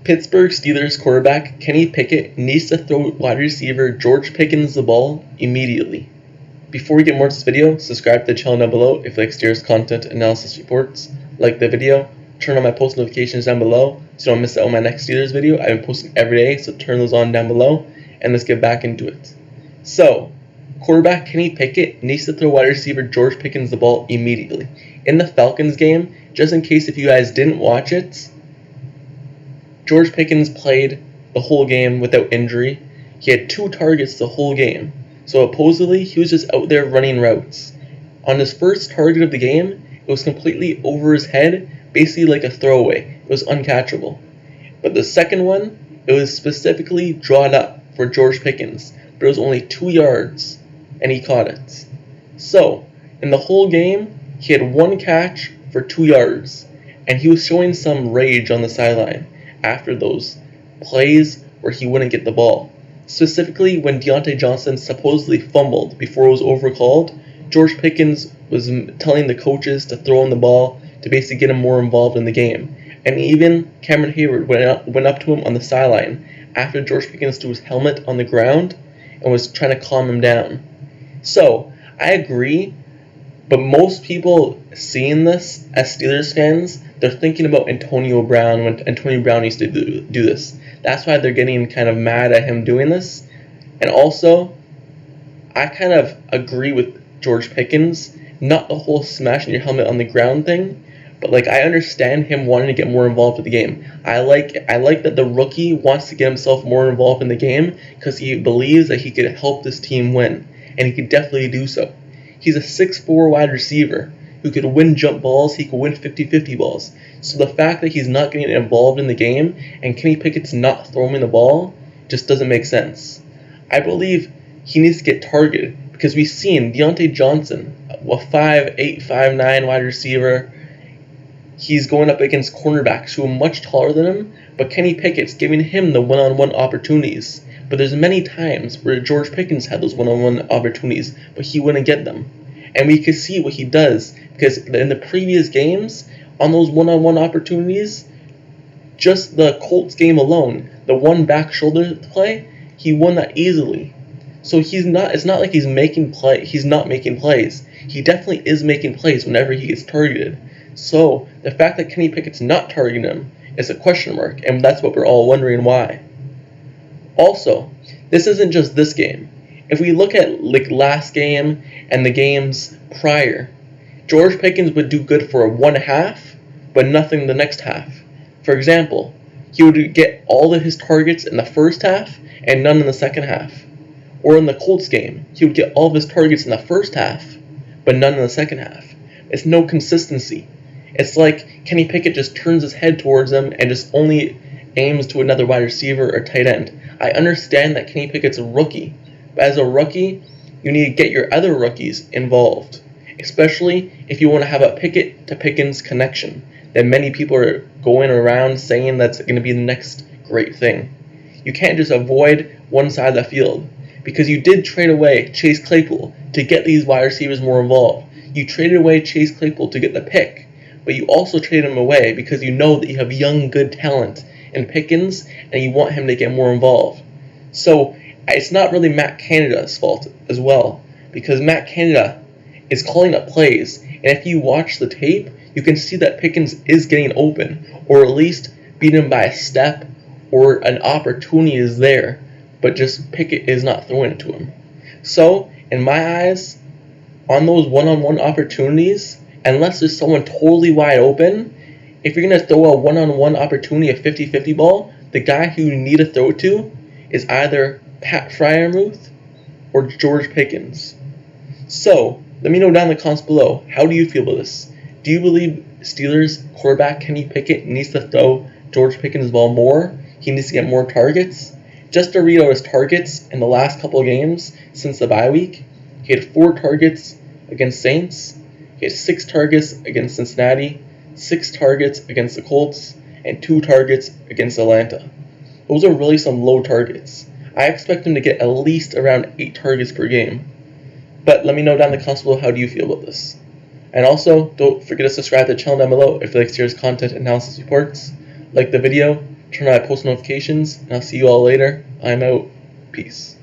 Pittsburgh Steelers quarterback Kenny Pickett needs to throw wide receiver George Pickens the ball immediately. Before we get more into this video, subscribe to the channel down below if you like Steelers content analysis reports. Like the video, turn on my post notifications down below so you don't miss out on my next Steelers video. I've been posting every day, so turn those on down below, and let's get back into it. So, quarterback Kenny Pickett needs to throw wide receiver George Pickens the ball immediately. In the Falcons game, just in case if you guys didn't watch it, George Pickens played the whole game without injury. He had 2 targets the whole game. So supposedly, he was just out there running routes. On his first target of the game, it was completely over his head, basically like a throwaway. It was uncatchable. But the second one, it was specifically drawn up for George Pickens, but it was only 2 yards, and he caught it. So, in the whole game, he had 1 catch for 2 yards, and he was showing some rage on the sideline after those plays where he wouldn't get the ball. Specifically, when Deontay Johnson supposedly fumbled before it was overcalled, George Pickens was telling the coaches to throw him the ball to basically get him more involved in the game. And even Cameron Hayward went up to him on the sideline after George Pickens threw his helmet on the ground and was trying to calm him down. So, I agree, but most people seeing this as Steelers fans, they're thinking about Antonio Brown when Antonio Brown used to do this. That's why they're getting kind of mad at him doing this. And also, I kind of agree with George Pickens, not the whole smashing your helmet on the ground thing, but like I understand him wanting to get more involved with the game. I like that the rookie wants to get himself more involved in the game because he believes that he could help this team win, and he could definitely do so. He's a 6'4" wide receiver who could win jump balls, he could win 50-50 balls. So the fact that he's not getting involved in the game and Kenny Pickett's not throwing the ball just doesn't make sense. I believe he needs to get targeted because we've seen Deontay Johnson, a 5'8", 5'9" wide receiver. He's going up against cornerbacks who are much taller than him, but Kenny Pickett's giving him the one-on-one opportunities. But there's many times where George Pickens had those one-on-one opportunities, but he wouldn't get them. And we could see what he does, because in the previous games, on those one-on-one opportunities, just the Colts game alone, the one back shoulder play, he won that easily. So it's not like he's not making plays. He definitely is making plays whenever he gets targeted. So the fact that Kenny Pickett's not targeting him is a question mark, and that's what we're all wondering why. Also, this isn't just this game. If we look at like last game and the games prior, George Pickens would do good for 1 half, but nothing the next half. For example, he would get all of his targets in the first half and none in the second half. Or in the Colts game, he would get all of his targets in the first half, but none in the second half. It's no consistency. It's like Kenny Pickett just turns his head towards them and just only aims to another wide receiver or tight end. I understand that Kenny Pickett's a rookie, but as a rookie, you need to get your other rookies involved, especially if you want to have a Pickett to Pickens connection that many people are going around saying that's going to be the next great thing. You can't just avoid one side of the field, because you did trade away Chase Claypool to get these wide receivers more involved. You traded away Chase Claypool to get the pick, but you also traded him away because you know that you have young, good talent in Pickens, and you want him to get more involved. So it's not really Matt Canada's fault as well, because Matt Canada is calling up plays, and if you watch the tape, you can see that Pickens is getting open, or at least beat him by a step, or an opportunity is there, but just Pickett is not throwing it to him. So, in my eyes, on those one-on-one opportunities, unless there's someone totally wide open, if you're going to throw a one-on-one opportunity, a 50-50 ball, the guy who you need to throw it to is either Pat Freiermuth or George Pickens. So, let me know down in the comments below, how do you feel about this? Do you believe Steelers quarterback Kenny Pickett needs to throw George Pickens' ball more? He needs to get more targets? Just to read out his targets in the last couple of games since the bye week, he had 4 targets against Saints, he had 6 targets against Cincinnati, 6 targets against the Colts, and 2 targets against Atlanta. Those are really some low targets. I expect him to get at least around 8 targets per game. But let me know down in the comments below, how do you feel about this? And also, don't forget to subscribe to the channel down below if you like Steelers content analysis reports. Like the video, turn on post notifications, and I'll see you all later. I'm out. Peace.